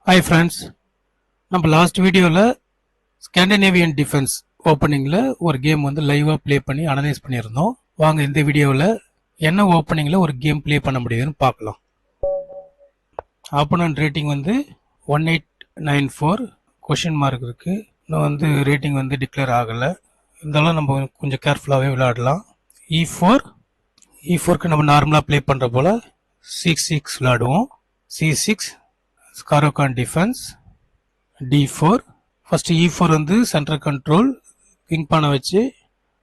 Hi friends, நம்ம last வீடியோவில் Scandinavian defence ஓப்பனிங்கில் ஒரு கேம் வந்து லைவாக ப்ளே பண்ணி அனலைஸ் பண்ணியிருந்தோம். வாங்க இந்த வீடியோவில் என்ன ஓப்பனிங்கில் ஒரு கேம் ப்ளே பண்ண முடியுதுன்னு பார்க்கலாம். ஆப்போனன்ட் ரேட்டிங் வந்து 1894 கொஷின் மார்க் இருக்குது. இன்னும் வந்து ரேட்டிங் வந்து டிக்ளேர் ஆகலை. இருந்தாலும் நம்ம கொஞ்சம் கேர்ஃபுல்லாகவே விளையாடலாம். E4க்கு நம்ம நார்மலாக ப்ளே பண்ணுற போல் C6 விளையாடுவோம். C6 ஸ்காரோகான் defence. D4 first E4 வந்து சென்ட்ரல் கண்ட்ரோல் கிங் பானை வச்சு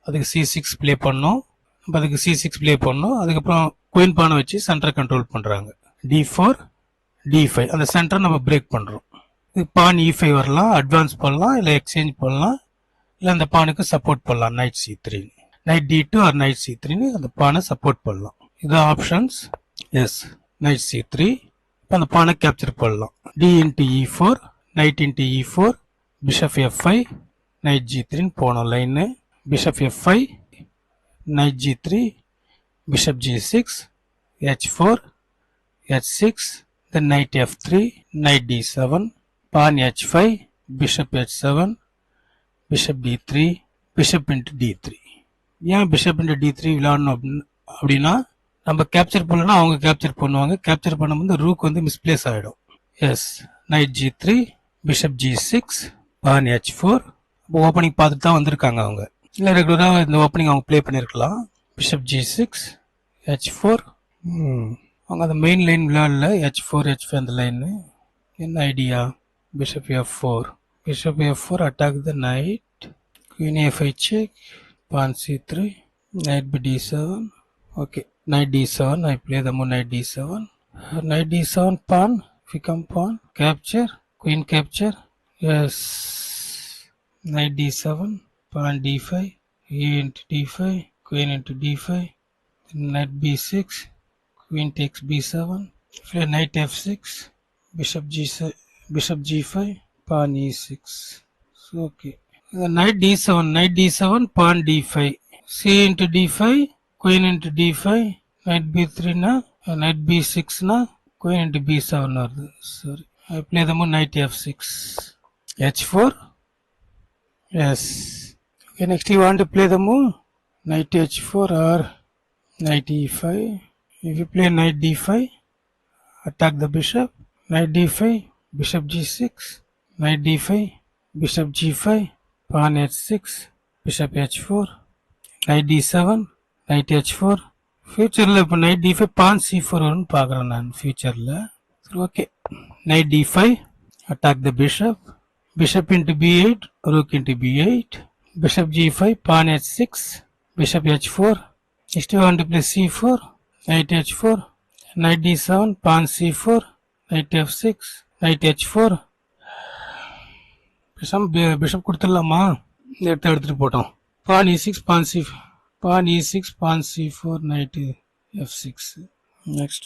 அதுக்கு C6 ப்ளே பண்ணோம். நம்ம அதுக்கு C6 ப்ளே பண்ணோம். அதுக்கப்புறம் குயின் பானை வச்சு சென்ட்ரல் கண்ட்ரோல் பண்ணுறாங்க. D4 D5 அந்த சென்டரை நம்ம பிரேக் பண்ணுறோம். இது பான் E5 வரலாம், அட்வான்ஸ் பண்ணலாம், இல்லை எக்ஸ்சேஞ்ச் பண்ணலாம், இல்லை அந்த பானுக்கு சப்போர்ட் பண்ணலாம். Knight C3, knight D2 or knight C3ன்னு அந்த பானை சப்போர்ட் பண்ணலாம். இதான் ஆப்ஷன்ஸ். S, night C3. இப்போ அந்த பானை கேப்சர் பண்ணலாம். D into E4, knight into E4, bishop F5, knight G3 போனோம் line. bishop F5, knight G3, bishop G6, H4, H6, then knight F3, knight D7, pawn H5, bishop H7, bishop D3, bishop into D3. ஏன் bishop into D3 விளையாடணும் அப்படின்னா, நம்ம capture பண்ணலன்னா அவங்க capture பண்ணுவாங்க. Capture பண்ணும்போது rook வந்து மிஸ்பிளேஸ் ஆகிடும். Yes, knight G3, bishop G6, pawn H4. Opening பார்த்துட்டு தான் வந்திருக்காங்க அவங்க. இல்லை ரெகுலராக இந்த ஓப்பனிங் அவங்க ப்ளே பண்ணியிருக்கலாம். bishop G6, H4. அவங்க அந்த மெயின் லைன் விளையாடல. H4, H5 அந்த லைனு. என்ன idea? bishop F4. bishop F4 attack the knight. queen A5 check. pawn C3. knight B D7. Okay, knight D7. I play the move knight D7. Knight D7 pawn. Become pawn. Capture. Queen capture. Yes. Knight D7. Pawn D5. E into D5. Queen into D5. Knight B6. Queen takes B7. Play knight F6. Bishop G7. Bishop G5. Pawn E6. So, okay. Knight D7. Knight D7. Pawn D5. C into D5. Queen into D5. Knight B3 na. Knight B6 na. Queen into B7 வருது. Sorry. I play the move knight F6. H4. Yes. Okay, next you want to play the move knight H4 or knight E5. If you play knight D5, attack the bishop. Knight D5, bishop G6. Knight D5, bishop G5. Pawn H6, bishop H4. Knight D7, knight H4. ஃபியூச்சரில் இப்போ night D5 பான் C4 வரும்னு பார்க்குறேன் நான் ஃபியூச்சரில். சரி, okay. Night D5, attack the bishop. Bishop into B8, rook into B8. Bishop G5, pawn H6, bishop H4. Next you want to play C4, knight H4, knight D7, pawn C4, knight F6, knight H4. Bishop கொடுத்துடலாமா? எடுத்துகிட்டு போட்டோம். pawn E6, pawn C4. pawn E6, pawn C4, knight F6. next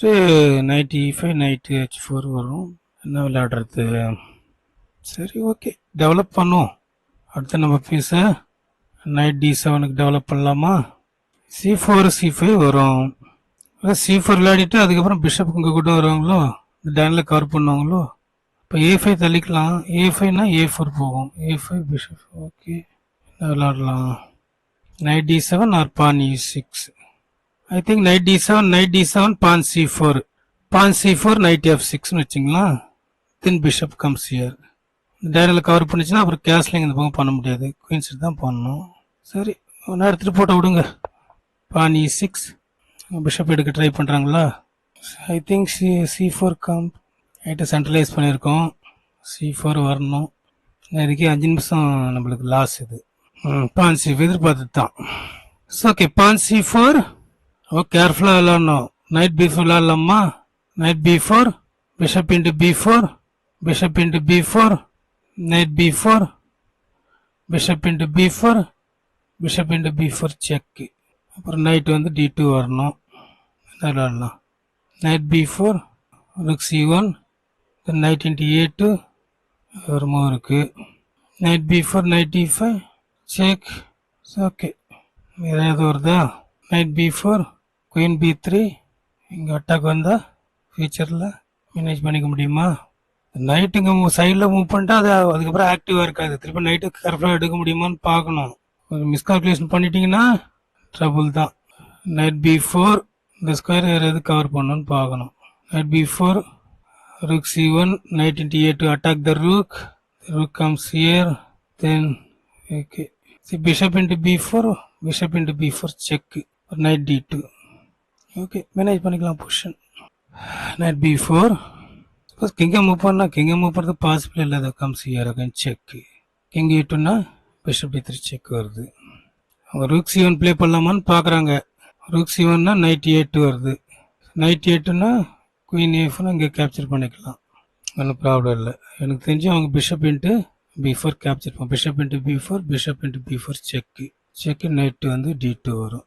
knight E5, knight H4 வரும். என்ன விளையாடுறது? சரி, okay, develop பண்ணும். அடுத்து நம்ம பீஸை நைட் D7க்கு டெவலப் பண்ணலாமா? C4 C5 வரும். C4 விளையாடிட்டு அதுக்கப்புறம் பிஷப் இங்கே கூட வருவாங்களோ, டைனில் கவர் பண்ணுவாங்களோ. இப்போ A5 தள்ளிக்கலாம். A5னா A4 போகும். A5 bishop. ஓகே, என்ன விளையாடலாம்? knight D7 or pawn E6. I think knight D7, pawn C4. pawn C4, knight F6ன்னு வச்சிங்களா. then bishop comes here. டைனில் கவர் பண்ணிச்சுன்னா அப்புறம் கேஸ்லிங் இந்த பக்கம் பண்ண முடியாது. குயின் சைடு தான் பண்ணணும். சரி, ஒன்றா எடுத்துகிட்டு போட்ட விடுங்க. pawn E6. பிஷப் எடுக்க ட்ரை பண்ணுறாங்களா? I think C4 come. Night centralise பண்ணியிருக்கோம். C4 வரணும். இதுக்கே 5 நிமிஷம் நம்மளுக்கு லாஸ் இது. pawn C4 எதிர்பார்த்து தான். Okay, pawn C4. கேர்ஃபுல்லாக விளாடணும். நைட் B4 விளாடலாமா? Knight B4, bishop into B4, bishop into B4, knight B4, bishop into B4, bishop into B4 check. அப்புறம் நைட் வந்து D2 வரணும். என்ன விளாடலாம்? Night B4, rook C1, then knight into A2. ஒரு move இருக்கு. Night B4, knight D5 check. Okay, ஏதாவது வருதா? Night B4, queen B3. இங்கே அட்டாக் வந்தால் ஃபியூச்சரில் மேனேஜ் பண்ணிக்க முடியுமா? நைட்டுங்க சைடில் மூவ் பண்ணிட்டா அது அதுக்கப்புறம் ஆக்டிவாக இருக்காது. திருப்பி நைட்டு கேர்ஃபுல்லாக எடுக்க முடியுமான்னு பார்க்கணும். மிஸ்கால்குலேஷன் பண்ணிட்டீங்கன்னா ட்ரபுள் தான். நைட் B4 இந்த ஸ்கொயர் எது கவர் பண்ணணும்னு பார்க்கணும். Night B4 rook C1 knight into A to attack the rook. The rook comes here, then okay. See bishop into B4, bishop into B4 check. Knight D2. Okay, manage பண்ணிக்கலாம் position. Knight B4. Suppose king move பண்ணா king move பண்றது possible இல்லை. அது comes here again check. King E2னா bishop D3 check வருது. அவங்க rook C1 play பண்ணலாமான்னு பார்க்குறாங்க. rook C1னா knight A2 வருது. knight A2னா குயின் A4 இங்கே கேப்சர் பண்ணிக்கலாம், ஒன்றும் ப்ராப்ளம் இல்லை. எனக்கு தெரிஞ்சு அவங்க பிஷப் இன்ட்டு B4 கேப்சர் பண்ணுவோம். Bishop into B4, bishop into B4 check. Check knight வந்து D2 வரும்.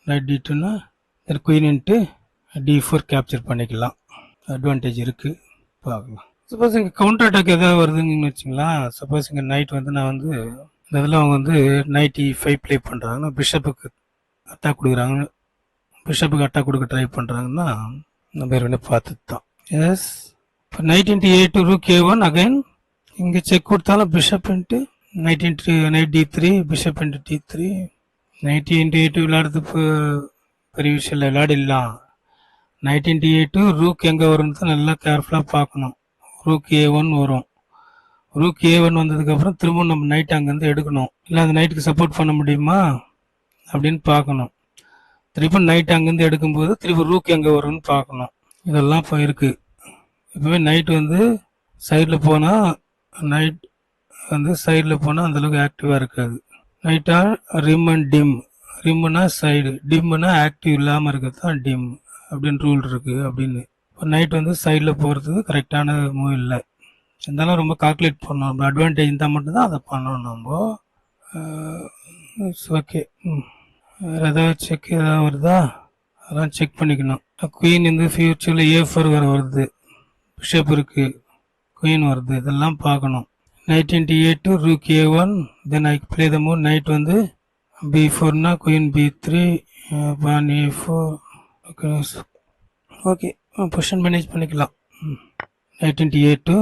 நைட் D2னா குயின் இன்ட்டு D4 கேப்சர் பண்ணிக்கலாம். அட்வான்டேஜ் இருக்குது, பார்க்கலாம். சப்போஸ் இங்கே கவுண்டர் அட்டாக் எதாவது வருதுன்னு வச்சுங்களா. சப்போஸ் இங்கே நைட் வந்து நான் வந்து இந்த இதில் அவங்க வந்து நைட் E5 ப்ளே பண்ணுறாங்கன்னா பிஷப்புக்கு அட்டாக் கொடுக்குறாங்க, பிஷப்புக்கு அட்டாக் கொடுக்க ட்ரை பண்ணுறாங்கன்னா நம்ம ஏற்கனவே பார்த்தது தான். எஸ், இப்போ night into A2 rook A1 again இங்கே செக் கொடுத்தாலும் bishop into night D3 bishop into D3. Night into A2 விளையாடுறது பெரிய விஷயம் இல்லை, விளையாடிடலாம். நைட் இன்ட்டு A2 ரூக் எங்கே வரும்னு நல்லா கேர்ஃபுல்லாக பார்க்கணும். ரூக் A1 வரும். ரூக் A1 வந்ததுக்கப்புறம் திரும்ப நம்ம நைட் அங்கேருந்து எடுக்கணும். இல்லை அந்த நைட்டுக்கு சப்போர்ட் பண்ண முடியுமா அப்படின்னு பார்க்கணும். திருப்பி நைட் அங்கேருந்து எடுக்கும்போது திருப்பி ரூக் எங்கே வரும்னு பார்க்கணும். இதெல்லாம் இப்போ இருக்குது. இப்போவே நைட் வந்து சைடில் போனால் நைட் வந்து சைடில் போனால் அந்தளவுக்கு ஆக்டிவாக இருக்காது. நைட்டாக ரிம் அண்ட் டிம். ரிம்முனா சைடு, டிம்முனா ஆக்டிவ் இல்லாமல் இருக்கிறது தான் டிம் அப்படின்னு ரூல் இருக்குது அப்படின்னு. இப்போ நைட் வந்து சைடில் போகிறதுக்கு கரெக்டான மூவ் இல்லை. இருந்தாலும் ரொம்ப கால்குலேட் பண்ணணும். நம்ம அட்வான்டேஜ் இருந்தால் மட்டும்தான் அதை பண்ணணும் நம்ம. It's okay. வேறு ஏதாவது செக் ஏதாவது வருதா அதெல்லாம் செக் பண்ணிக்கணும். குயின் வந்து ஃபியூச்சரில் A4 வேறு வருது, பிஷப் இருக்குது, குயின் வருது, இதெல்லாம் பார்க்கணும். Night into A2 rook A1 then I play the move. Night வந்து B4னா குயின் B3 பான் A4. ஓகே, பொசிஷன் மேனேஜ் பண்ணிக்கலாம். நைட் இன்ட்டு A2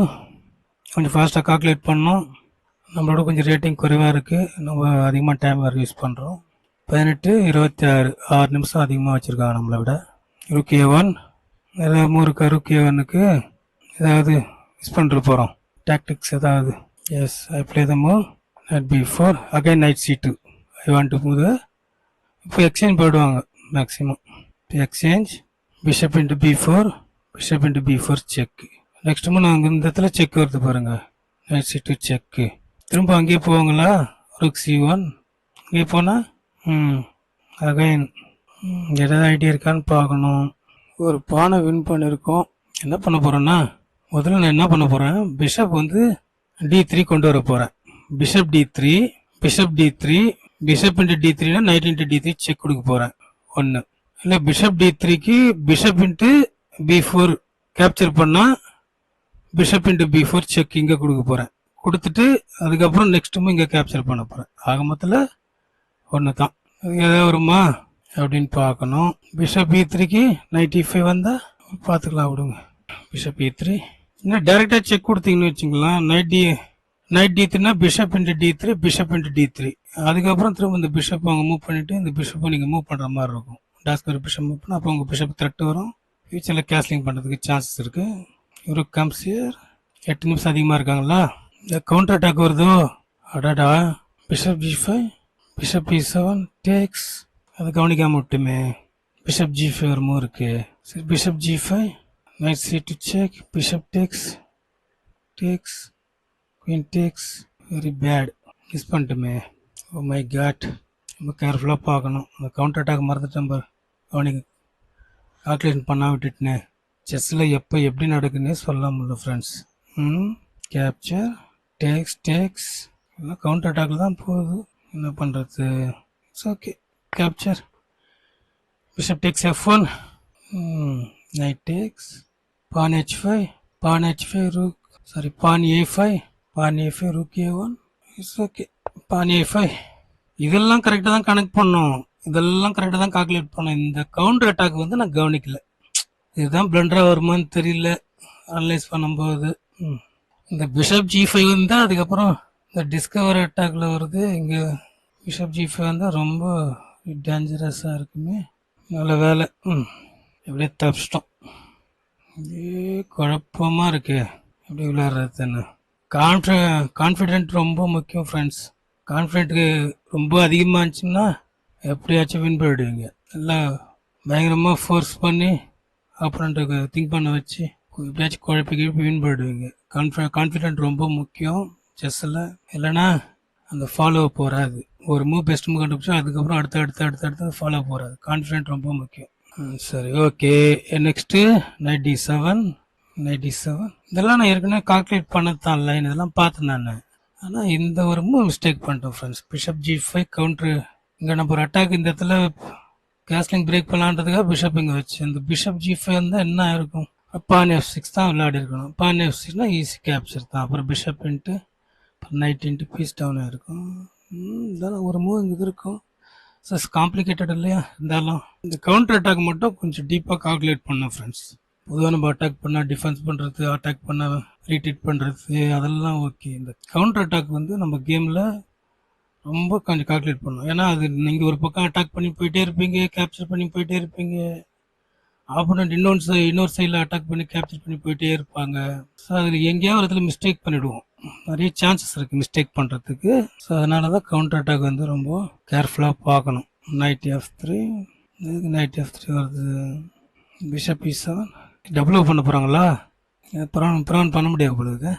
கொஞ்சம் ஃபாஸ்ட்டாக கால்குலேட் பண்ணோம். நம்மளோட கொஞ்சம் ரேட்டிங் குறைவாக இருக்குது, நம்ம அதிகமாக டைம் வேறு யூஸ் பண்ணுறோம். 18, 26 6 நிமிஷம் அதிகமாக வச்சுருக்காங்க நம்மளை விட. ரூக் A1 ஏதாவது மூவ் இருக்கா? ரூக் A1க்கு ஏதாவது யூஸ் பண்ணிட்டு போகிறோம் டாக்டிக்ஸ் ஏதாவது. Yes, I play the move. Knight B4 again knight C2. I want to move. இப்போ எக்ஸ்சேஞ்ச் போயிடுவாங்க மேக்ஸிமம். இப்போ exchange bishop into B4, bishop into B4 check. Next move நாங்கள் இந்த இடத்துல செக் வருது பாருங்கள். Knight C2 check. திரும்ப அங்கேயே போவாங்களா? ரூக் C1 அங்கேயே போனால் அகைன் ஏதாவது ஐடியா இருக்கான்னு பார்க்கணும். ஒரு பானை வின் பண்ணியிருக்கோம். என்ன பண்ண போகிறேன்னா முதல்ல நான் என்ன பண்ண போகிறேன், பிஷப் வந்து D3 கொண்டு வர போகிறேன். Bishop D3, bishop D3, bishop into D3னா நைட் இன்ட்டு D3 செக் கொடுக்க போகிறேன். ஒன்று இல்லை, பிஷப் D3க்கு பிஷப் இன்ட்டு B4 கேப்சர் பண்ணால் பிஷப் இன்ட்டு B4 செக் இங்கே கொடுக்க போகிறேன். கொடுத்துட்டு அதுக்கப்புறம் நெக்ஸ்ட் மூவ் இங்கே கேப்சர் பண்ண போகிறேன். ஆக மொத்தத்தில் ஒன்று தான். ஏதாவது வருமா அப்படின்னு பார்க்கணும். பிஷப் E3க்கு நைட் E5 வந்தால் பார்த்துக்கலாம், விடுங்க. பிஷப் E3 இன்னும் டைரெக்டாக செக் கொடுத்தீங்கன்னு வச்சுக்கலாம். நைட் D3னா bishop into D3, bishop into D3. அதுக்கப்புறம் திரும்ப இந்த பிஷப் அவங்க மூவ் பண்ணிவிட்டு இந்த பிஷப்பை நீங்கள் மூவ் பண்ணுற மாதிரி இருக்கும். டாஸ்கர் பிஷப் மூவ் பண்ணால் அப்போ உங்கள் பிஷப் த்ரெட் வரும். ஃபியூச்சரில் கேஸ்லிங் பண்ணுறதுக்கு சான்சஸ் இருக்குது. இவரு கம்ஸ் ஹியர். 8 நிமிஷம் அதிகமாக இருக்காங்களா? இந்த கவுண்டர் அட்டாக் வருதோ அடாடா. Bishop G5, bishop E7 takes. அது கவனிக்காமல் விட்டுமே. பிஷப் G5 ஒரு மூவ் இருக்கு. சரி, bishop G5 knight C2 check. Bishop takes, takes, queen takes. Very bad, miss பண்ணிட்டுமே. ஓ மை காட், ரொம்ப கேர்ஃபுல்லாக பார்க்கணும். அந்த கவுண்டர் அட்டாக் மறந்துட்டு நம்ம கவனிக்க கால்குலேஷன் பண்ணா விட்டுட்டுனே. செஸ்ஸில் எப்போ எப்படி நடக்குன்னே சொல்ல முடியல ஃப்ரெண்ட்ஸ். கேப்சர், டேக்ஸ், டேக்ஸ் எல்லாம் கவுண்டர் அட்டாக்கில் தான் போகுது. என்ன பண்ணுறது? It's okay. Capture, bishop takes F1, knight takes, pawn H5, pawn H5 rook, sorry pawn A5, pawn A5 rook A1. It's okay. Pawn A5 இதெல்லாம் கரெக்டாக தான் கனெக்ட் பண்ணோம், இதெல்லாம் கரெக்டாக தான் கால்குலேட் பண்ணோம். இந்த கவுண்டர் அட்டாக் வந்து நான் கவனிக்கல. இதுதான் பிளண்டராக வருமானு தெரியல அனலைஸ் பண்ணும்போது. இந்த பிஷப் G5 வந்து அதுக்கப்புறம் இந்த டிஸ்கவர் அட்டாக்ல வருது. இங்கே பிஷப் G5 வந்தால் ரொம்ப டேஞ்சரஸாக இருக்குமே. நல்ல வேலை. எப்படியே தப்பிச்சிட்டோம். இதே குழப்பமாக இருக்கு எப்படி விளையாடுறதுன்னு. கான்ஃபிடென்ட் ரொம்ப முக்கியம் ஃப்ரெண்ட்ஸ். கான்ஃபிடென்ட்டுக்கு ரொம்ப அதிகமாக இருந்துச்சுன்னா எப்படியாச்சும் வின் பண்ணிடுவீங்க. எல்லாம் பயங்கரமாக ஃபோர்ஸ் பண்ணி ஆப்போனண்ட்டுக்கு திங்க் பண்ண வச்சு எப்படியாச்சும் குழப்பி வின் பண்ணிடுவீங்க. கான்ஃபிடென்ட் ரொம்ப முக்கியம் செஸ்ஸில். இல்லைன்னா அந்த ஃபாலோ போகாது. ஒரு மூவ் பெஸ்ட் மூவ் கண்டுபிடிச்சா அதுக்கப்புறம் அடுத்து ஃபாலோ போகாது. கான்ஃபிடென்ட் ரொம்ப முக்கியம். சரி, ஓகே. Next night D7. இதெல்லாம் நான் ஏற்கனவே கால்குலேட் பண்ணத்தான் லைன் இதெல்லாம் பார்த்தேன் நான். ஆனால் இந்த ஒரு மூவ் மிஸ்டேக் பண்ணிட்டோம் ஃப்ரெண்ட்ஸ். Bishop G5 counter. இங்கே நம்ம ஒரு அட்டாக் இந்த இடத்துல கேஸ்லிங் பிரேக் பண்ணலான்றதுக்காக பிஷப் இங்கே வச்சு இந்த பிஷப் G5 இருந்தால் என்ன இருக்கும்? பான் F6 தான் விளையாடி இருக்கணும். பான் F6னா ஈஸி கேப்சர் தான். அப்புறம் bishop into knight into piece down இருக்கும். இதெல்லாம் ஒரு மூவ் இங்கே இருக்கும். ஸோ காம்ப்ளிகேட்டட் இல்லையா? இருந்தாலும் இந்த கவுண்டர் அட்டாக் மட்டும் கொஞ்சம் டீப்பாக கால்குலேட் பண்ணோம் ஃப்ரெண்ட்ஸ். பொதுவாக நம்ம அட்டாக் பண்ணால் டிஃபென்ஸ் பண்ணுறது, அட்டாக் பண்ணால் ரீட்ரீட் பண்ணுறது அதெல்லாம் ஓகே. இந்த கவுண்டர் அட்டாக் வந்து நம்ம கேமில் ரொம்ப கொஞ்சம் கால்குலேட் பண்ணணும். ஏன்னா அது நீங்கள் ஒரு பக்கம் அட்டாக் பண்ணி போயிட்டே இருப்பீங்க, கேப்சர் பண்ணி போயிட்டே இருப்பீங்க. ஆப்போனண்ட் இன்னொரு சைடில் அட்டாக் பண்ணி கேப்சர் பண்ணி போயிட்டே இருப்பாங்க. ஸோ அதில் எங்கேயாவது ஒரு இடத்துல மிஸ்டேக் பண்ணிவிடுவோம். நிறைய சான்சஸ் இருக்குது மிஸ்டேக் பண்ணுறதுக்கு. ஸோ அதனால தான் கவுண்டர் அட்டாக் வந்து ரொம்ப கேர்ஃபுல்லாக பார்க்கணும். நைட் F3 வருது. பிஷப் E7 டபுள் பண்ண போகிறாங்களா? அப்புறம் பண்ண முடியாது பொழுது.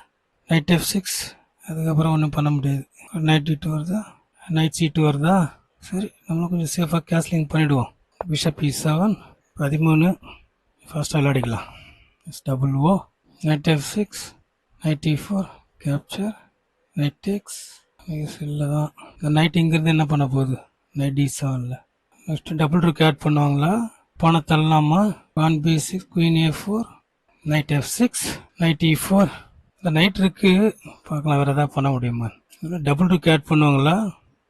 நைட் F6 அதுக்கப்புறம் ஒன்றும் பண்ண முடியாது. நைட் D2 வருதா? நைட் C2 வருதா? சரி, நம்மளும் கொஞ்சம் சேஃபாக கேஸ்லிங் பண்ணிவிடுவோம். பிஷப் E7 13 ஃபாஸ்ட்டாக விளையாடிக்கலாம். O knight F6 knight E4 capture knight takes. இல்லை தான் இந்த நைட் இங்கேருந்து என்ன பண்ண போகுது? நைட் D7ல் நெக்ஸ்ட்டு டபுள் ரூக் ஆட் பண்ணுவாங்களா? பணம் தள்ளலாமா? Pawn B6 queen A4 knight F6 knight E4. இந்த நைட் இருக்கு பார்க்கலாம் வேறு எதாவது பண்ண முடியுமா? டபுள் ரூக் ஆட் பண்ணுவாங்களா?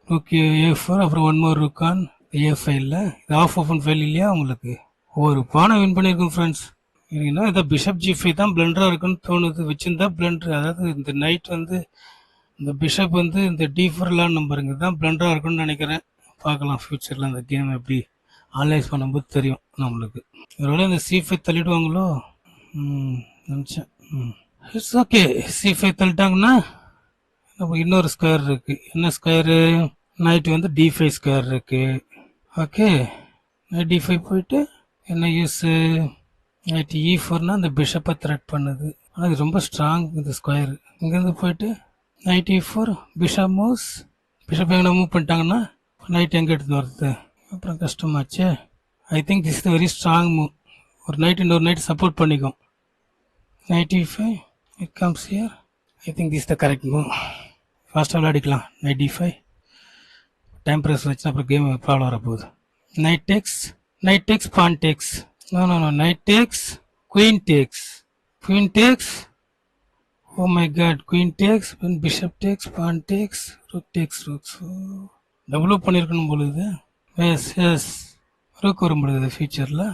ரூக் A4 அப்புறம் ஒன் மோர் ரூக் ஆன் A5ல. இது ஆஃப் ஓப்பன் ஃபைல் இல்லையா உங்களுக்கு? ஒரு பானை வின் பண்ணியிருக்கோம் ஃப்ரெண்ட்ஸ். ஏன்னா இதை பிஷப் G5 தான் பிளண்டராக இருக்குன்னு தோணுது. வச்சுருந்தா பிளண்டர், அதாவது இந்த நைட் வந்து இந்த பிஷப் வந்து இந்த D4 நம்பருங்க தான் பிளண்டராக இருக்குன்னு நினைக்கிறேன். பார்க்கலாம் ஃப்யூச்சரில் அந்த கேம் எப்படி அனலைஸ் பண்ணும்போது தெரியும் நம்மளுக்கு. இதோட இந்த C5 தள்ளிடுவாங்களோ நினச்சேன். It's okay. C5 தள்ளிட்டாங்கன்னா நம்ம இன்னொரு ஸ்கொயர் இருக்குது. என்ன ஸ்கொயரு? நைட்டு வந்து D5 ஸ்கொயர் இருக்குது. ஓகே, நைட் D5 போயிட்டு என்ன யூஸு? நைட் E4னா இந்த பிஷப்பை த்ரெட் பண்ணுது. ஆனால் இது ரொம்ப ஸ்ட்ராங் இந்த ஸ்கொயர். இங்கேருந்து போயிட்டு knight E4 bishop moves. Bishop எங்கே மூவ் பண்ணிட்டாங்கன்னா நைட் எங்கே எடுத்து வருது? அப்புறம் கஷ்டமாச்சு. I think this is very strong move. ஒரு நைட் இன்னொரு நைட் சப்போர்ட் பண்ணிக்கும். Knight E5 it comes here. I think this the correct move. ஃபாஸ்ட்டாக விளையாடிக்கலாம். நைட் D5 டைம் ப்ரெஸ் வச்சு அப்புறம் கேம் ப்ராப்ளம் வரப்போகுது. Knight takes pawn takes. No, knight takes, queen takes. Oh my god, queen takes, when bishop takes, pawn takes, rook takes, rook. So, double பண்ணியிருக்கணும் பொழுது. S rook வரும் பொழுது ஃபியூச்சரில்.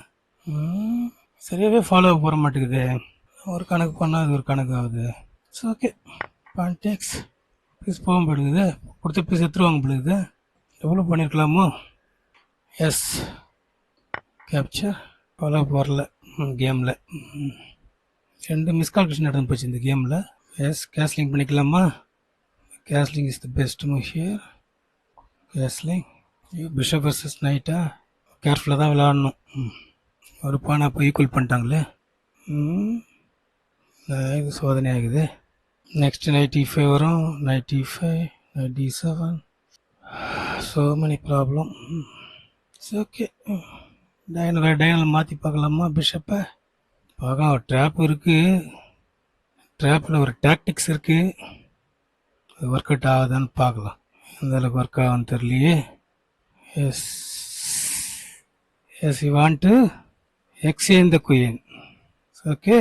சரியாகவே follow போட மாட்டேங்குது. ஒரு கணக்கு பண்ணால் அது ஒரு கணக்கு ஆகுது. It's okay. Pawn takes piece போக போடுது. கொடுத்த பீஸ் எடுத்துருவாங்க பொழுது. டபுள் பண்ணியிருக்கலாமோ? Yes capture. ஃபாலோ வரல கேமில். 2 மிஸ்கால்குலேஷன் நடந்து போச்சு இந்த கேமில். எஸ் கேஸ்லிங் பண்ணிக்கலாமா? Castling is the best move here. Castling bishop versus நைட்டா? கேர்ஃபுல்லாக தான் விளையாடணும். ஒரு பானை அப்போ ஈக்குவல் பண்ணிட்டாங்களே. இது சோதனை ஆகுது. நெக்ஸ்ட் நைட் E5 வரும். Night E5 night D7. So many problem. It's okay. Diurnal மாற்றி பார்க்கலாமா? பிஷப்பை பார்க்கலாம். ஒரு ட்ராப் இருக்குது. ட்ராப்பில் ஒரு டாக்டிக்ஸ் இருக்குது. அது ஒர்க் அவுட் ஆகுதான்னு பார்க்கலாம். எந்த அளவுக்கு ஒர்க் ஆகும்னு தெரியலையே. Yes you want to exchange the queen. Okay,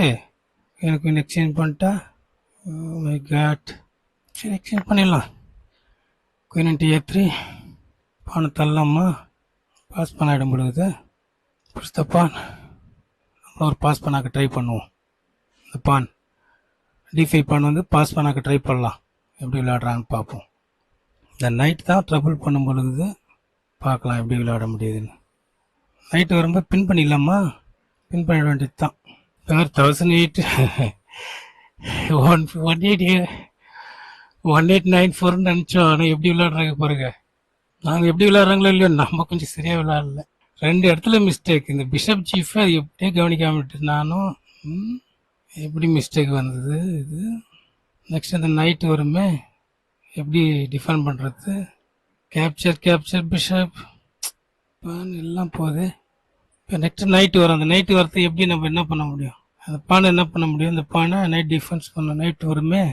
எனக்கு குயின் எக்ஸ்சேஞ்ச் பண்ணிட்டா. My god. சரி, எக்ஸ்சேஞ்ச் பண்ணிடலாம். குயின் இன்ட்டு A3 பானை தள்ளலாமா? பாஸ் பண்ண இடம் பொழுது புஷ் த பான். ஒரு பாஸ் பண்ணாக்க ட்ரை பண்ணுவோம். இந்த பான் D5 பான் வந்து பாஸ் பண்ணாக்க ட்ரை பண்ணலாம், எப்படி விளையாடுறாங்கன்னு பார்ப்போம். இந்த நைட் தான் ட்ரபுள் பண்ணும் பொழுது பார்க்கலாம் எப்படி விளையாட முடியுதுன்னு. நைட்டு வரும்போது பின் பண்ணிடலாமா? பின் பண்ணிட வேண்டியது தான். 1008 1894 நினச்சோம். ஆனால் எப்படி விளையாடுறாங்க பாருங்க. நாங்கள் எப்படி விளையாடுறாங்களோ இல்லையோ, நம்ம கொஞ்சம் சரியாக விளையாடல. 2 இடத்துல மிஸ்டேக். இந்த பிஷப் சீஃப் அது எப்படியே கவனிக்காம விட்டு நானும் எப்படி மிஸ்டேக் வந்தது இது. நெக்ஸ்ட் அந்த நைட்டு வருமே, எப்படி டிஃபெண்ட் பண்ணுறது? கேப்சர் பிஷப் பான் எல்லாம் போகுது. இப்போ நெக்ஸ்ட் நைட்டு வரும். அந்த நைட்டு வரது எப்படி நம்ம என்ன பண்ண முடியும்? அந்த பானை என்ன பண்ண முடியும்? அந்த பானை நைட் டிஃபென்ஸ் பண்ண நைட்டு வருமே,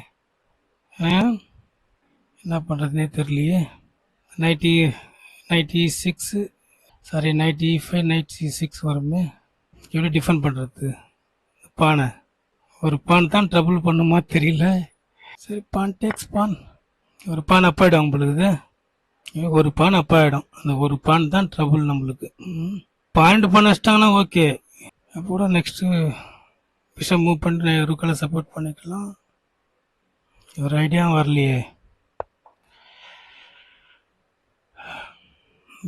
என்ன பண்ணுறதுனே தெரியலையே. Night E6 sorry night E5 night C6 வருமே, எப்படி டிஃபெண்ட் பண்ணுறது? பானை ஒரு பான் தான் ட்ரபுள் பண்ணுமா தெரியல. சரி, பான் டேக்ஸ் பான். ஒரு பான் அப் ஆகிடும் உங்களுக்கு. ஒரு பான் அப் ஆகிடும். அந்த ஒரு பான் தான் ட்ரபுள் நம்மளுக்கு. பாயிண்ட் பண்ண வச்சிட்டாங்கன்னா ஓகே. அப்போ நெக்ஸ்ட்டு பிஷப் மூவ் பண்ணி ரூக்கலை சப்போர்ட் பண்ணிக்கலாம். ஒரு ஐடியா வரலையே.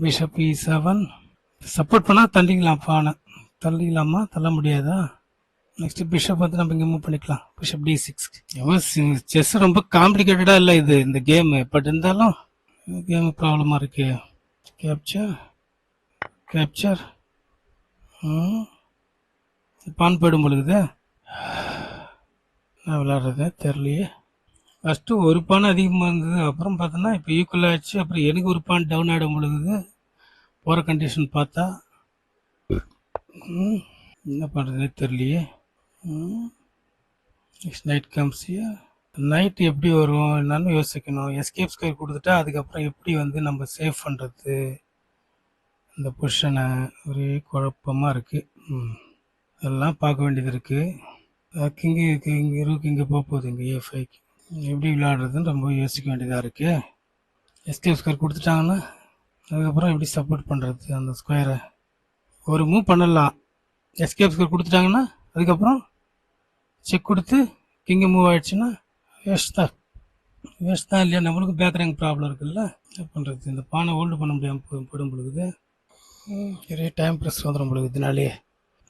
பிஷப் E7 சப்போர்ட் பண்ணால் தள்ளிக்கலாம். பானை தள்ளிக்கலாமா? தள்ள முடியாதா? நெக்ஸ்ட் பிஷப் வந்து நம்ம இங்கே மூவ் பண்ணிக்கலாம். Bishop D6. செஸ் ரொம்ப காம்ப்ளிகேட்டடாக இல்லை இது இந்த கேமு. பட் இருந்தாலும் கேமு ப்ராப்ளமாக இருக்கு. கேப்சர் பான் போயிடும் பொழுது நான் விளையாடுறது தெரியலையே. ஃபஸ்ட்டு ஒரு பான் அதிகமாக இருந்தது, அப்புறம் பார்த்தோன்னா இப்போ ஈக்குவல் ஆகிடுச்சு. அப்புறம் எனக்கு ஒரு பான் டவுன் ஆகிடும் பொழுது போகிற கண்டிஷன் பார்த்தா என்ன பண்ணுறதுனே தெரியலையே. Next night comes. நைட் எப்படி வரும் என்னன்னு யோசிக்கணும். எஸ்கேப் ஸ்கொயர் கொடுத்துட்டா அதுக்கப்புறம் எப்படி வந்து நம்ம சேவ் பண்ணுறது இந்த பொசிஷனை? ஒரே குழப்பமாக இருக்குது. அதெல்லாம் பார்க்க வேண்டியது இருக்குது. கிங்கு இங்கே ரூக்கு இங்கே போக போகுது. இங்கே A5க்கு எப்படி விளையாடுறதுன்னு ரொம்ப யோசிக்க வேண்டியதாக இருக்குது. எஸ்கேப் ஸ்கொயர் கொடுத்துட்டாங்கன்னா அதுக்கப்புறம் எப்படி சப்போர்ட் பண்ணுறது அந்த ஸ்கொயரை? ஒரு மூவ் பண்ணலாம். எஸ்கேப் ஸ்கொயர் கொடுத்துட்டாங்கன்னா அதுக்கப்புறம் செக் கொடுத்து கிங்கு மூவ் ஆகிடுச்சுன்னா வேஸ்ட் தான் இல்லையா? நம்மளுக்கு பேக்ரேங்க் ப்ராப்ளம் இருக்குல்ல, என்ன பண்ணுறது? இந்த பானை ஹோல்டு பண்ண முடியாமல் போயிடும் பொழுது நிறைய டைம் ப்ரெஸ் வந்துடும் பொழுது. இதனாலே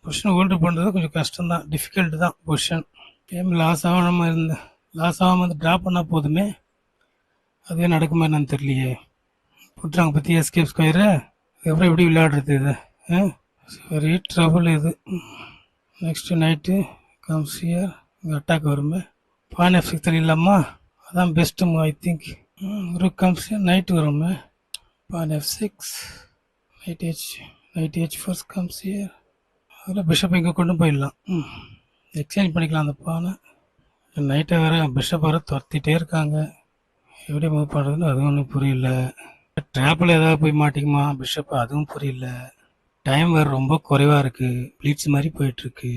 பொசிஷன் ஹோல்டு பண்ணுறது கொஞ்சம் கஷ்டம்தான், டிஃபிகல்ட்டு தான். பொசிஷன் கேம் லாஸ் ஆகாமல் வந்து ட்ரா பண்ணால் போதுமே, அதுவே நடக்குமா என்னன்னு தெரியலையே. போட்டுறாங்க பற்றி எஸ்கேப் ஸ்கொயரு. அதுக்கப்புறம் எப்படி விளையாடுறது இது? சரி, ட்ரபுள் இது. Next night comes here. இங்கே அட்டாக் வருமே, பான் F6 தெரியலாமா? அதான் best move I think. Rook comes here. Night வருமே, பான் F6 night H4 comes here. அதில் பிஷப் இங்கே கொண்டு போயிடலாம். எக்ஸ்சேஞ்ச் பண்ணிக்கலாம் அந்த பானை. நைட்டை வேறு பிஷப் வேறு துரத்திட்டே இருக்காங்க. எப்படி மூவ் பண்ணுறதுன்னு அதுவும் ஒன்றும் புரியல. ட்ராப்பில் ஏதாவது போய் மாட்டிக்குமா பிஷப்? அதுவும் புரியல. டைம் வேறு ரொம்ப குறைவாக இருக்குது, ப்ளீட்ஸ் மாதிரி போயிட்டுருக்கு.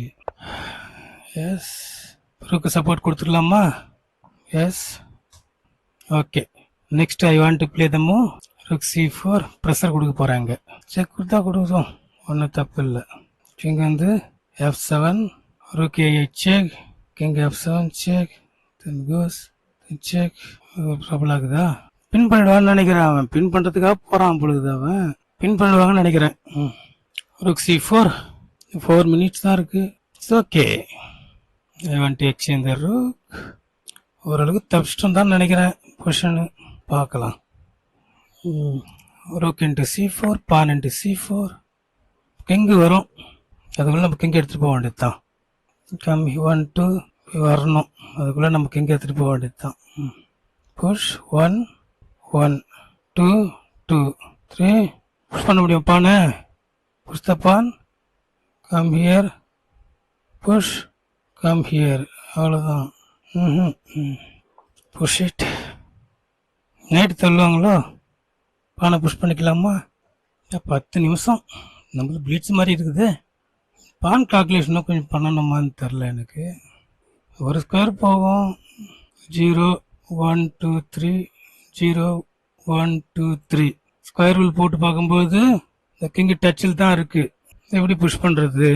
எஸ், ரூக்கு சப்போர்ட் கொடுத்துடலாமா? Yes, okay. Next I want to play the move rook C4. Pressure கொடுக்க போகிறாங்க. செக் கொடுத்தா கொடுக்கும், ஒன்றும் தப்பு இல்லை. கிங் வந்து F7, rook A8 check, king F7 check, then goes check. Trouble ஆகுதா? பின் பண்ணிடுவான்னு நினைக்கிறேன். அவன் பின் பண்ணுறதுக்காக போகிறான் பொழுது. அவன் பின் பண்ணிடுவாங்கன்னு நினைக்கிறேன். Rook C4. 4 மினிட்ஸ் தான் இருக்குது. It's okay. I want to exchange the rook. ஓரளவுக்கு தப்பிச்சிட்டோம் தான் நினைக்கிறேன். பொசிஷனு பார்க்கலாம். ரூக் இன்ட்டு C4, பான் இன்ட்டு C4. கிங்கு வரும், அதுக்குள்ளே நம்ம கிங் எடுத்துகிட்டு போக வேண்டியது தான். கம் 1 2 வரணும், அதுக்குள்ளே நம்ம கிங் எடுத்துகிட்டு போக வேண்டியது தான். புஷ் 1 1 2 2 3. புஷ் பண்ண முடியும் பானை. Push the pawn, come here, push, come here. அவ்வளோதான். Push it. நைட்டு தள்ளுவாங்களோ? பானை புஷ் பண்ணிக்கலாமா? 10 நிமிஷம் நம்மளுக்கு ப்ளீட்ஸ் மாதிரி இருக்குது. பான் கால்குலேஷனாக கொஞ்சம் பண்ணணுமான்னு தெரில எனக்கு. ஒரு ஸ்கொயர் போகும். 0 1 2 3 0 1 2 3. ஸ்கொயர் ரூல் போட்டு பார்க்கும்போது இந்த கிங்கு டச்சில் தான் இருக்குது. எப்படி புஷ் பண்ணுறது?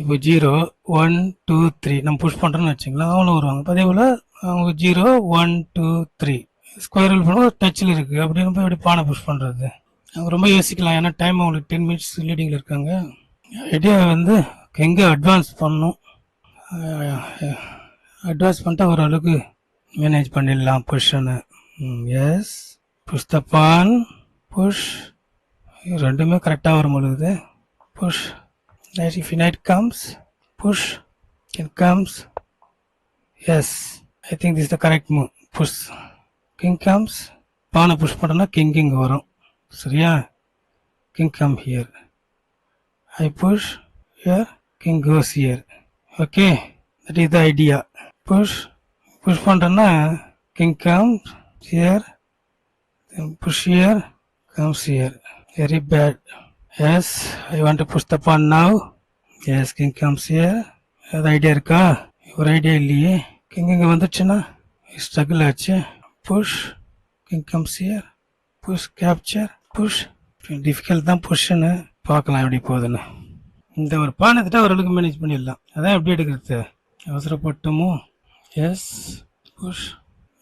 இப்போ 0 1 2 3 நம்ம புஷ் பண்ணுறோன்னு வச்சுங்களேன், அவங்களும் வருவாங்க. அதே போல் அவங்க 0 1 2 3 ஸ்கொயர் ரூல் பண்ணுவோம், டச்சில் இருக்குது. அப்படின்னு போய் எப்படி பானை புஷ் பண்ணுறது? அவங்க ரொம்ப யோசிக்கலாம், ஏன்னா டைம் அவங்களுக்கு 10 மினிட்ஸ் லீடிங்கில் இருக்காங்க. ஐடியா வந்து எங்கே அட்வான்ஸ் பண்ணணும், அட்வான்ஸ் பண்ணிட்டா ஓரளவுக்கு மேனேஜ் பண்ணிடலாம் பொசிஷனை. Yes, push the pawn, push, ரெண்டுமே கரெக்டாக வரும் பொழுது push. If knight comes, push, king comes. Yes, I think this is the correct move. Push, king comes. பானை புஷ் பண்ணோம்னா கிங் இங்கே வரும். சரியா? King come here. I push here, king goes here. Okay, that is the idea. Push பண்ணுறோன்னா king comes here, then push here, comes here. Very bad. Yes, I want to push the pawn now. Yes, king comes here. அது idea இருக்கா? ஒரு idea இல்லையே. King இங்கே வந்துச்சுன்னா struggle ஆச்சு. Push, king comes here, push, capture, push. Difficult தான் புஷ்ஷுன்னு பார்க்கலாம் எப்படி போகுதுன்னு. இந்த ஒரு பானை எடுத்துட்டா ஓரளவுக்கு மேனேஜ் பண்ணிடலாம். அதான் எப்படி எடுக்கிறது? அவசரப்பட்டோமோ? Yes, push.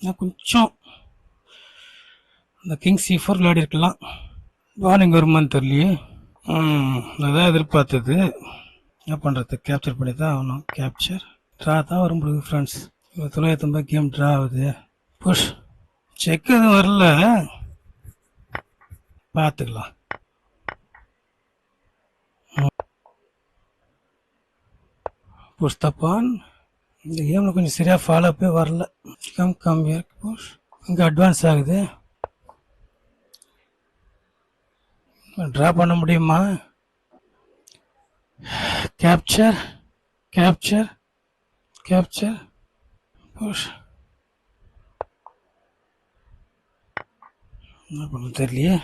நான் கொஞ்சம் இந்த கிங் C4 விளையாடி இருக்கலாம். பான் இங்கே வருமானு தெரியலையே. அதான் எதிர்பார்த்தது. என்ன பண்ணுறது? கேப்சர் பண்ணி தான் ஆகணும். கேப்சர் ட்ரா தான் வரும்போது ஃப்ரெண்ட்ஸ். 950 கேம் ட்ரா ஆகுது. புஷ், செக் எதுவும் வரல, பார்த்துக்கலாம். Push the pawn. இந்த கேமில் கொஞ்சம் சரியாக ஃபாலோ அப்பே வரல. Come here, push. இங்கே அட்வான்ஸ் ஆகுது. ட்ரா பண்ண முடியுமா? Capture, capture, capture, push. என்ன பண்ண தெரியலையே.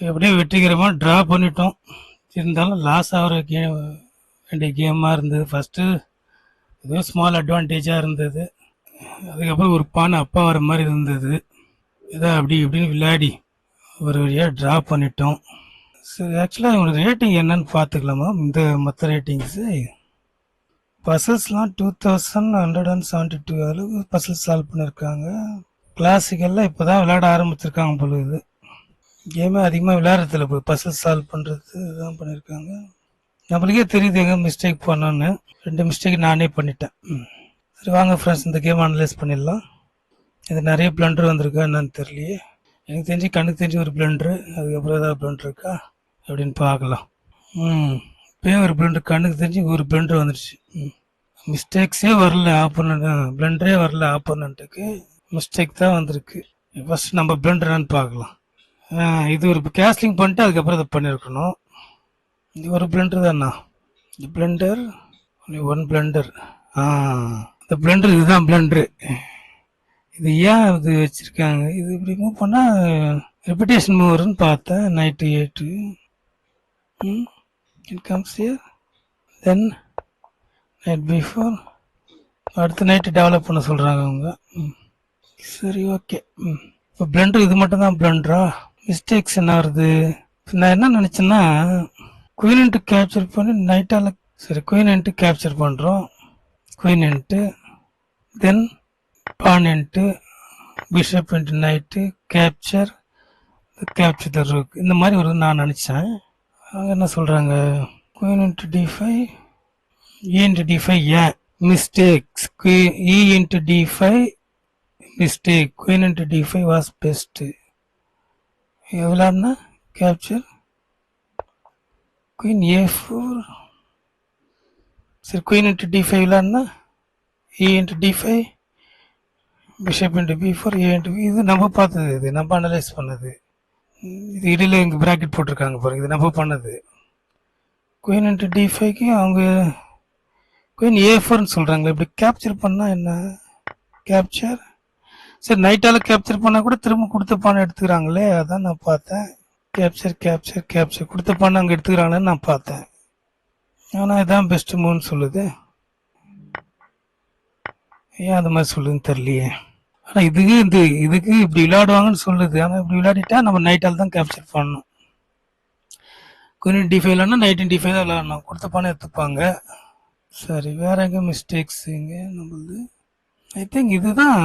எப்படியோ வெற்றிகரமாக ட்ரா பண்ணிட்டோம். இருந்தாலும் லாஸ் ஆகிற வேண்டிய கேமாக இருந்தது. ஃபஸ்ட்டு ஏதோ ஸ்மால் அட்வான்டேஜாக இருந்தது. அதுக்கப்புறம் ஒரு பானை அப்பா வர மாதிரி இருந்தது. ஏதோ அப்படி இப்படின்னு விளையாடி ஒரு வழியாக ட்ரா பண்ணிட்டோம். சரி, ஆக்சுவலாக இவங்களுக்கு ரேட்டிங் என்னன்னு பார்த்துக்கலாமா? இந்த மற்ற ரேட்டிங்ஸு பசில்ஸ்லாம் 2172 அளவுக்கு பசில் சால்வ் பண்ணியிருக்காங்க. கிளாசிக்கெல்லாம் இப்போ தான் விளையாட ஆரம்பிச்சிருக்காங்க பொழுது. கேமே அதிகமாக விளையாடுறதில்ல, போய் பசில் சால்வ் பண்ணுறது இதுதான் பண்ணியிருக்காங்க. நம்மளுக்கே தெரியுது எங்கே மிஸ்டேக் பண்ணோன்னு. 2 மிஸ்டேக் நானே பண்ணிட்டேன். சரி வாங்க ஃப்ரெண்ட்ஸ், இந்த கேம் அனலைஸ் பண்ணிடலாம். இது நிறைய பிளண்டர் வந்திருக்கா என்னன்னு தெரியலையே. எனக்கு தெரிஞ்சு கண்ணுக்கு தெரிஞ்சு ஒரு பிளண்டரு, அதுக்கப்புறம் ஏதாவது பிளண்டர் இருக்கா அப்படின்னு பார்க்கலாம். இப்போ ஒரு பிளண்டர் கண்ணுக்கு தெரிஞ்சு ஒரு பிளண்டர் வந்துடுச்சு. மிஸ்டேக்ஸே வரல, பிளண்டரே வரல. ஆப்போனண்ட்டுக்கு மிஸ்டேக் தான் வந்திருக்கு. ஃபர்ஸ்ட் நம்ம பிளண்டரான்னு பார்க்கலாம். இது ஒரு கேஸ்லிங் பண்ணிட்டு அதுக்கப்புறம் இதை பண்ணியிருக்கணும். இது ஒரு பிளண்டர் தானா? இந்த பிளண்டர் ஒன் பிளண்டர். இந்த பிளண்டர் இதுதான் பிளண்டரு. இது ஏன் இது வச்சுருக்காங்க? இது இப்படி மூவ் பண்ணால் ரெப்பிட்டேஷன் மூவ் வரும்னு பார்த்தேன். Night 8 it comes here, then night before, அடுத்த நைட்டு டெவலப் பண்ண சொல்கிறாங்க அவங்க. சரி ஓகே. இப்போ பிளண்டர் இது மட்டும் தான் பிளண்டரா? மிஸ்டேக்ஸ் என்ன வருது? நான் என்ன நினச்சேன்னா, குயின் இன்ட்டு கேப்சர் பண்ணி நைட்டால், சரி குயின் இன்ட்டு கேப்சர் பண்ணுறோம், queen into, then pawn into bishop into knight capture the rook, இந்த மாதிரி வருது நான் நினச்சேன். அவங்க என்ன சொல்கிறாங்க, queen into d5, e into d5. ஏன் mistakes? e into d5 mistake, queen into d5 was best. எவ்வளோன்னா கேப்சர் குயின் a4. சரி குயின் இன்ட்டு d5 விளாட்னா e into d5 bishop into b4 a into, இது நம்ம பார்த்தது, இது நம்ம அனலைஸ் பண்ணது. இது இடையில இங்கே ப்ராக்கெட் போட்டிருக்காங்க பாருங்க, இது நம்ம பண்ணது. குயின் இன்ட்டு D5க்கு அவங்க குயின் A4ன்னு சொல்கிறாங்களே, இப்படி கேப்சர் பண்ணால் என்ன? கேப்சர் சரி, நைட்டால் கேப்சர் பண்ணால் கூட திரும்ப கொடுத்த பானை எடுத்துக்கிறாங்களே, அதான் நான் பார்த்தேன். கேப்சர் கேப்சர் கேப்சர் கொடுத்த பானை அங்கே எடுத்துக்கிறாங்களேன்னு நான் பார்த்தேன். ஆனால் இதான் பெஸ்ட் மூவ்னு சொல்லுது. ஏன் அது மாதிரி சொல்லுதுன்னு தெரியலையே. ஆனால் இதுக்கு இப்படி விளையாடுவாங்கன்னு சொல்லுது. ஆனால் இப்படி விளையாடிட்டா நம்ம நைட்டால் தான் கேப்சர் பண்ணணும். குயின் D5 இல்லைன்னா நைட் D5 தான் விளையாடணும். கொடுத்த பானை எடுத்துப்பாங்க. சரி, வேற எங்கே மிஸ்டேக்ஸ் இங்கே நம்மளது? ஐ திங்க் இதுதான்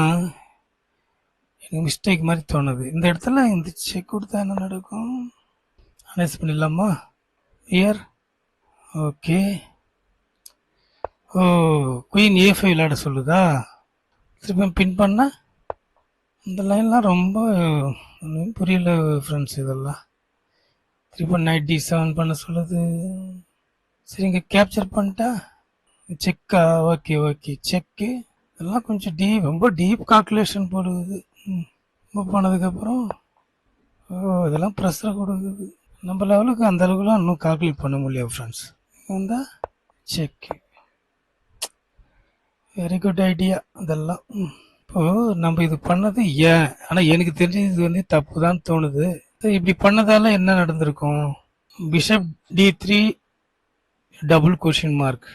எனக்கு மிஸ்டேக் மாதிரி தோணுது. இந்த இடத்துல இந்த செக் கொடுத்தா என்ன நடக்கும்? அனலைஸ் பண்ணிடலாமா? Year okay. ஓ, குயின் A5 விளையாட சொல்லுதா? திரும்ப பின் பண்ண இந்த லைன்லாம் ரொம்ப புரியல ஃப்ரெண்ட்ஸ். இதெல்லாம் திரும்ப நைட் D7 பண்ண சொல்லுது. சரி, இங்கே கேப்சர் பண்ணிட்டா செக்கா? ஓகே ஓகே, செக்கு. இதெல்லாம் கொஞ்சம் ரொம்ப டீப் கால்குலேஷன் போடுது. மூவ் பண்ணதுக்கப்புறம் இதெல்லாம் ப்ரெஷரை கொடுக்குது. நம்ம லெவலுக்கு அந்த அளவுக்குலாம் இன்னும் கால்குலேட் பண்ண முடியாது ஃப்ரெண்ட்ஸ். வந்தா செக். வெரி குட் ஐடியா இதெல்லாம். இப்போது நம்ம இது பண்ணது ஏன்? ஆனால் எனக்கு தெரிஞ்சது இது வந்து தப்பு தான் தோணுது. இப்படி பண்ணதால என்ன நடந்திருக்கும்? Bishop D3 double question mark.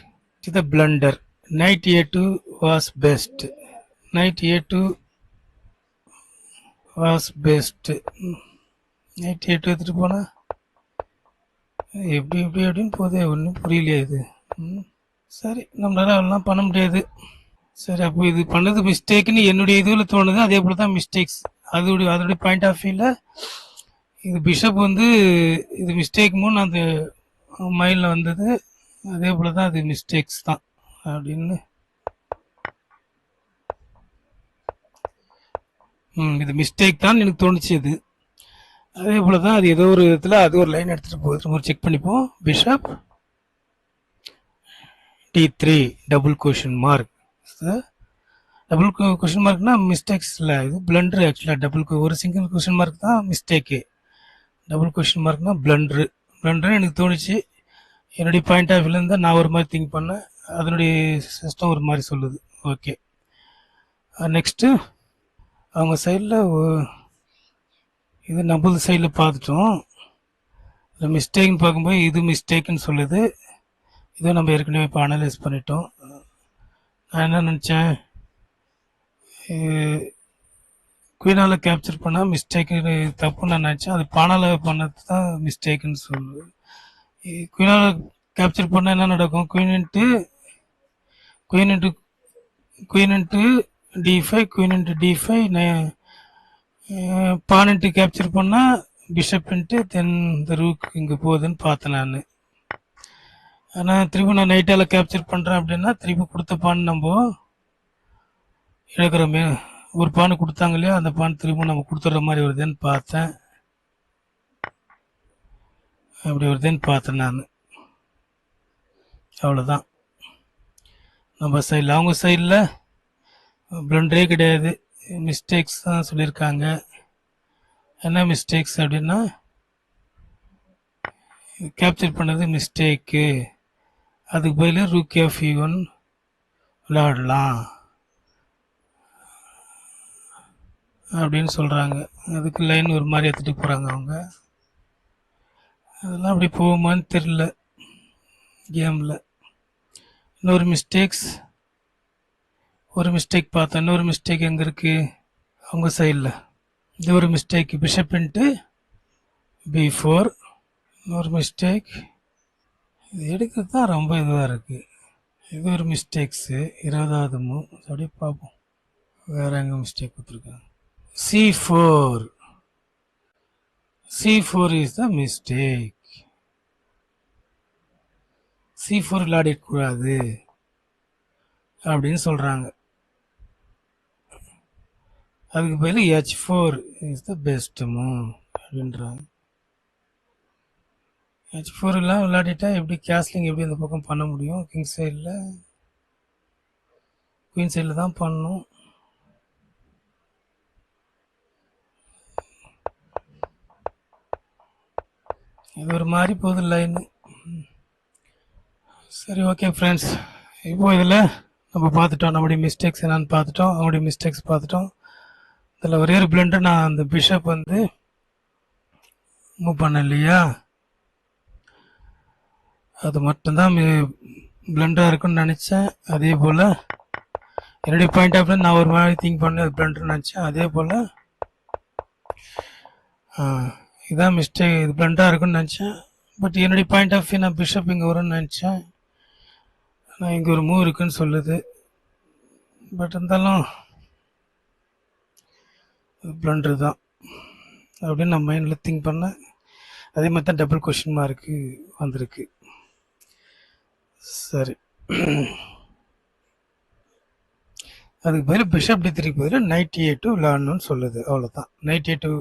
இது blender. Knight A2 was best. Knight A2 was best. Knight A2 எடுத்துட்டு போனா எப்படி எப்படி அப்படின்னு போதே, ஒன்றும் புரியலையா இது? சரி, நம்மளால அதெல்லாம் பண்ண முடியாது. சரி, அப்போ இது பண்ணது மிஸ்டேக்குன்னு என்னுடைய இதுவில் தோணுது. அதே போல தான் மிஸ்டேக்ஸ் அதோடைய பாயிண்ட் ஆஃப் வியூவில் இது பிஷப் வந்து இது மிஸ்டேக் மூணு அந்த மைண்டில் வந்தது. அதே போல தான் அது மிஸ்டேக்ஸ் தான் அப்படின்னு. இது மிஸ்டேக் தான் எனக்கு தோணுச்சு. அது அதே போல தான் அது ஏதோ ஒரு விதத்தில் அது ஒரு லைன் எடுத்துகிட்டு போகுது. ஒரு செக் பண்ணிப்போம். Bishop D3 double question mark. Double question மார்க்னா மிஸ்டேக்ஸ் இல்லை, இது பிளண்டர். ஆக்சுவலாக ஒரு சிங்கிள் கொஷின் மார்க் தான் மிஸ்டேக்கு. டபுள் கொஷின் மார்க்னா பிளண்டர்னு எனக்கு தோணுச்சு. என்னுடைய பாயிண்ட் ஆஃப் வியூலேருந்து நான் ஒரு மாதிரி திங்க் பண்ணேன், அதனுடைய சிஸ்டம் ஒரு மாதிரி சொல்லுது. ஓகே, நெக்ஸ்ட்டு அவங்க சைடில் இது நம்மளது சைடில் பார்த்துட்டோம். மிஸ்டேக்னு பார்க்கும்போது இது மிஸ்டேக்குன்னு சொல்லுது. இதை நம்ம ஏற்கனவே இப்போ அனலைஸ் பண்ணிட்டோம். நான் என்ன நினச்சேன், குயினால் கேப்சர் பண்ணால் மிஸ்டேக்கு தப்புன்னு நான் நினச்சேன். அது பானால் பண்ணது தான் மிஸ்டேக்குன்னு சொல்லுது. குயினால் கேப்சர் பண்ணால் என்ன நடக்கும்? Queen into D5, queen into D5, பான் இன்ட்டு கேப்சர் பண்ணால் பிஷப் இன்ட்டு தென் இந்த ரூக் இங்கே போகுதுன்னு பார்த்தேன் நான். ஆனால் திரும்ப நான் நைட்டால் கேப்சர் பண்ணுறேன் அப்படின்னா திரும்ப கொடுத்த பான் நம்ம இழக்கிறோமே. ஒரு பான் கொடுத்தாங்க இல்லையா, அந்த பான் திரும்ப நம்ம கொடுத்துட்ற மாதிரி வருதுன்னு பார்த்தேன். அப்படி வருதுன்னு பார்த்தேன் நான். அவ்வளோதான். நம்ம சைடில் அவங்க சைடில் பிளண்டரே கிடையாது, மிஸ்டேக்ஸ் தான் சொல்லியிருக்காங்க. என்ன மிஸ்டேக்ஸ் அப்படின்னா, கேப்சர் பண்ணது மிஸ்டேக்கு, அதுக்கு பதில் ரூக் F1 விளையாடலாம் அப்படின்னு சொல்கிறாங்க. அதுக்கு லைன் ஒரு மாதிரி எடுத்துகிட்டு போகிறாங்க அவங்க. அதெல்லாம் அப்படி போகுமான்னு தெரியல கேமில். இன்னொரு மிஸ்டேக் பார்த்தேன். இன்னொரு மிஸ்டேக் எங்கே இருக்குது? அவங்க சைடில் இது ஒரு மிஸ்டேக், பிஷப் இன்ட்டு B4. இன்னொரு மிஸ்டேக், இது எடுக்கிறது தான் ரொம்ப இதுவாக இருக்குது. இது ஒரு மிஸ்டேக்ஸு, 20வது மூவ். அப்படியே பார்ப்போம் வேறு எங்கே மிஸ்டேக் கொடுத்துருக்காங்க. C4 is the mistake. C4 விளையாடக்கூடாது அப்படின்னு சொல்கிறாங்க. அதுக்கு பதில் H4 is the best move அப்படின்றாங்க. H4 எல்லாம் விளையாடிட்டா எப்படி கேஸ்லிங் எப்படி அந்த பக்கம் பண்ண முடியும்? கிங் சைடில், குயின் சைடில் தான் பண்ணணும். இது ஒரு மாதிரி போகுது லைனு. சரி, ஓகே ஃப்ரெண்ட்ஸ், இப்போ இதில் நம்ம பார்த்துட்டோம், நம்முடைய மிஸ்டேக்ஸ் என்னன்னு பார்த்துட்டோம், அவங்களுடைய மிஸ்டேக்ஸ் பார்த்துட்டோம். இதில் ஒரே ஒரு பிளண்டர், நான் அந்த பிஷப் வந்து மூவ் பண்ண இல்லையா, அது மட்டும்தான் பிளண்டராக இருக்குன்னு நினச்சேன். அதே போல் என்னுடைய பாயிண்ட் ஆஃப் வியூ நான் ஒரு மாதிரி திங்க் பண்ணி அது பிளண்டர்னு நினச்சேன். அதே போல் இதான் மிஸ்டேக், இது பிளண்டராக இருக்குன்னு நினச்சேன். பட் என்னுடைய பாயிண்ட் ஆஃப் வியூ நான் பிஷப் இங்கே வரும்னு நினச்சேன். நான் இங்கே ஒரு மூவ் இருக்குன்னு சொல்லுது. பட் இருந்தாலும் பிளண்டர் தான் அப்படின்னு நான் மைண்டில் திங்க் பண்ணேன். அதே மாதிரி தான் டபுள் கொஷின் மார்க்கு வந்திருக்கு. சரி, அதுக்கு பதில் பிஷப் டி3 பதில் நைட் A2 விளையாடணும்னு சொல்லுது. அவ்வளோதான். நைட் A2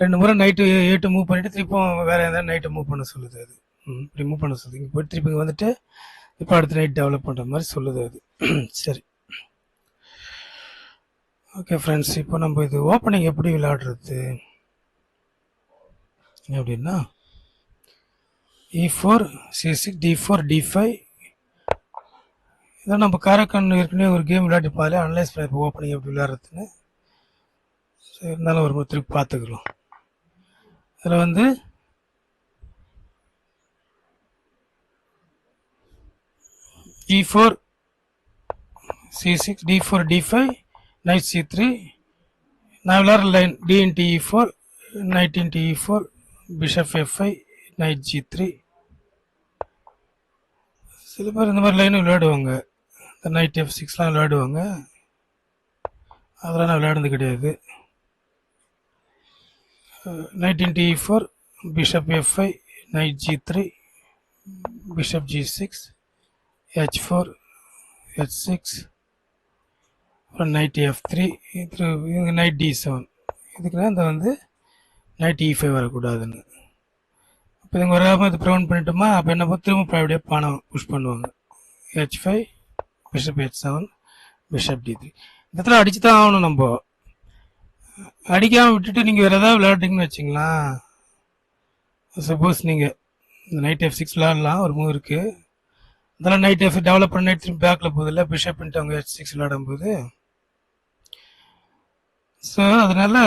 2 முறை நைட்டு A2 மூவ் பண்ணிவிட்டு திருப்பம் வேறு எதாவது நைட்டை மூவ் பண்ண சொல்லுது. அது இப்படி மூவ் பண்ண சொல்லுது. இங்கே போய்ட்டு திருப்பி இங்கே வந்துட்டு இப்போ அடுத்த நைட் டெவலப் பண்ணுற மாதிரி சொல்லுது அது. சரி, ஓகே ஃப்ரெண்ட்ஸ், இப்போ நம்ம இது ஓப்பனிங் எப்படி விளையாடுறது அப்படின்னா E4 C6 D4 D5 இதான் நம்ம காரக்கன் ஏற்கனவே ஒரு கேம் விளையாடிப்பாலே அனலைஸ் பண்ணி இப்போ ஓப்பனிங் எப்படி விளையாடுறதுன்னு. சரி, இருந்தாலும் ஒரு திருப்பி பார்த்துக்கிறோம். இதில் வந்து E4 C6 D4 D5 knight C3, நான் விளையாடுற line D into E4 knight into E4 bishop F5 knight G3. சில பேர் இந்த மாதிரி லைனும் விளையாடுவாங்க, இந்த நைட் F6லாம் விளையாடுவாங்க. அதெல்லாம் நான் விளையாடுறது கிடையாது. knight into E4 bishop F5 knight G3 bishop G6 H4 H6 அப்புறம் நைட் F3 இது நைட் D7. இதுக்குன்னா இந்த வந்து நைட் E5 வரக்கூடாதுன்னு. இப்போ இங்கே வராமல் இது ப்ரிவெண்ட் பண்ணிட்டோமா, அப்போ என்ன திரும்ப ப்ரைவேடியாக பானை புஷ் பண்ணுவாங்க. H5 bishop H7 bishop D3. இந்த இடத்துல அடிச்சு தான் ஆகணும். நம்ம அடிக்காமல் விட்டுட்டு நீங்கள் வேறு ஏதாவது விளையாடுறீங்கன்னு வச்சிங்களா. சப்போஸ் நீங்கள் இந்த நைட் F6 விளையாடலாம், ஒரு மூவ் இருக்குது. அதெல்லாம் நைட் F டெவலப் பண்ண நைட் திரும்பி பேக்கில் போகுது இல்லை, பிஷப் பண்ணிட்டு அவங்க H6 விளையாடும் போது. ஸோ அதனால்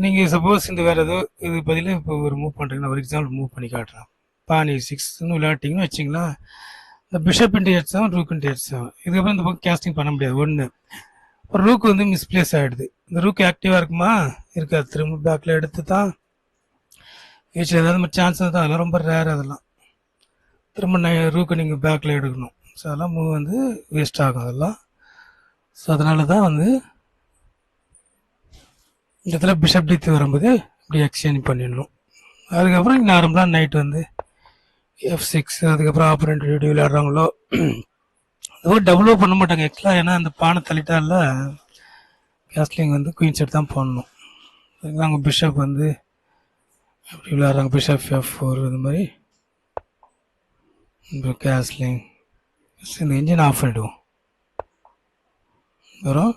நீங்கள் சப்போஸ் இந்த வேறு ஏதோ இது பதில் இப்போ ஒரு மூவ் பண்ணுறீங்கன்னா, ஒரு எக்ஸாம்பிள் மூவ் பண்ணி காட்டுறேன். பானி 6ன்னு விளையாட்டிங்கன்னு வச்சிங்களா, இந்த bishop into H7 rook into H7 இதுக்கப்புறம் இந்த பக்கம் கேஸ்டிங் பண்ண முடியாது. ஒன்று, ஒரு ரூக்கு வந்து மிஸ்பிளேஸ் ஆகிடுது. இந்த ரூக்கு ஆக்டிவாக இருக்குமா, இருக்காது. திரும்ப பேக்கில் எடுத்து தான் வீச்சில் ஏதாவது சான்ஸ் தான், அதெல்லாம் ரொம்ப ரேர். அதெல்லாம் திரும்ப ரூக்கு நீங்கள் பேக்கில் எடுக்கணும். ஸோ அதெல்லாம் மூவ் வந்து வேஸ்ட் ஆகும் அதெல்லாம். ஸோ அதனால தான் வந்து இந்த இடத்துல பிஷப் D3 வரும்போது இப்படி எக்ஸ்சேஞ்ச் பண்ணிடணும். அதுக்கப்புறம் நார்மலாக நைட் வந்து F6, அதுக்கப்புறம் ஆப்பரண்ட் எப்படி விளையாடுறாங்களோ அதுவும் டபுளோ பண்ண மாட்டாங்க எக்ஸ்ட்ரா. ஏன்னா அந்த பானை தள்ளிட்டால கேஸ்லிங் வந்து குயின் செட் தான் போடணும். அவங்க பிஷப் வந்து எப்படி விளையாடுறாங்க, பிஷப் F4 இது மாதிரி கேஸ்லிங். இந்த இன்ஜின் ஆஃப் பண்ணிவிடுவோம். வரும்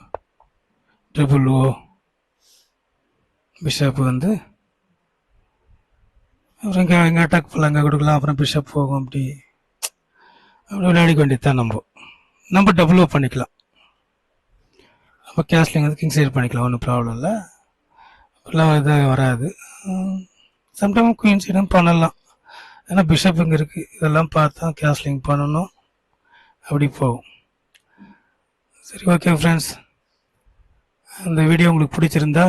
ட்ரிபிள் ஓ பிஷப் வந்து அப்புறம் இங்கே அட்டாக் பண்ணலாம், இங்கே கொடுக்கலாம், அப்புறம் பிஷப் போகும். அப்படி விளையாடிக்க வேண்டியது தான். நம்ம டபுள் ஓ பண்ணிக்கலாம். அப்போ கேஸ்லிங் வந்து கிங் சைடு பண்ணிக்கலாம், ஒன்றும் ப்ராப்ளம் இல்லை. அப்போல்லாம் இதாக வராது. சம்டைம் குயின் சைடும் பண்ணலாம், ஏன்னா பிஷப் இங்கே இருக்குது. இதெல்லாம் பார்த்தா கேஸ்லிங் பண்ணணும், அப்படி போகும். சரி, ஓகே ஃப்ரெண்ட்ஸ், இந்த வீடியோ உங்களுக்கு பிடிச்சிருந்தா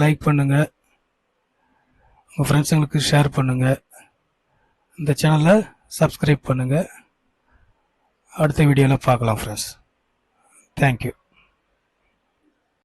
லைக் பண்ணுங்கள், உங்கள் ஃப்ரெண்ட்ஸுங்களுக்கு ஷேர் பண்ணுங்கள், இந்த சேனலை சப்ஸ்கிரைப் பண்ணுங்கள். அடுத்த வீடியோவில் பார்க்கலாம் ஃப்ரெண்ட்ஸ். தேங்க்யூ.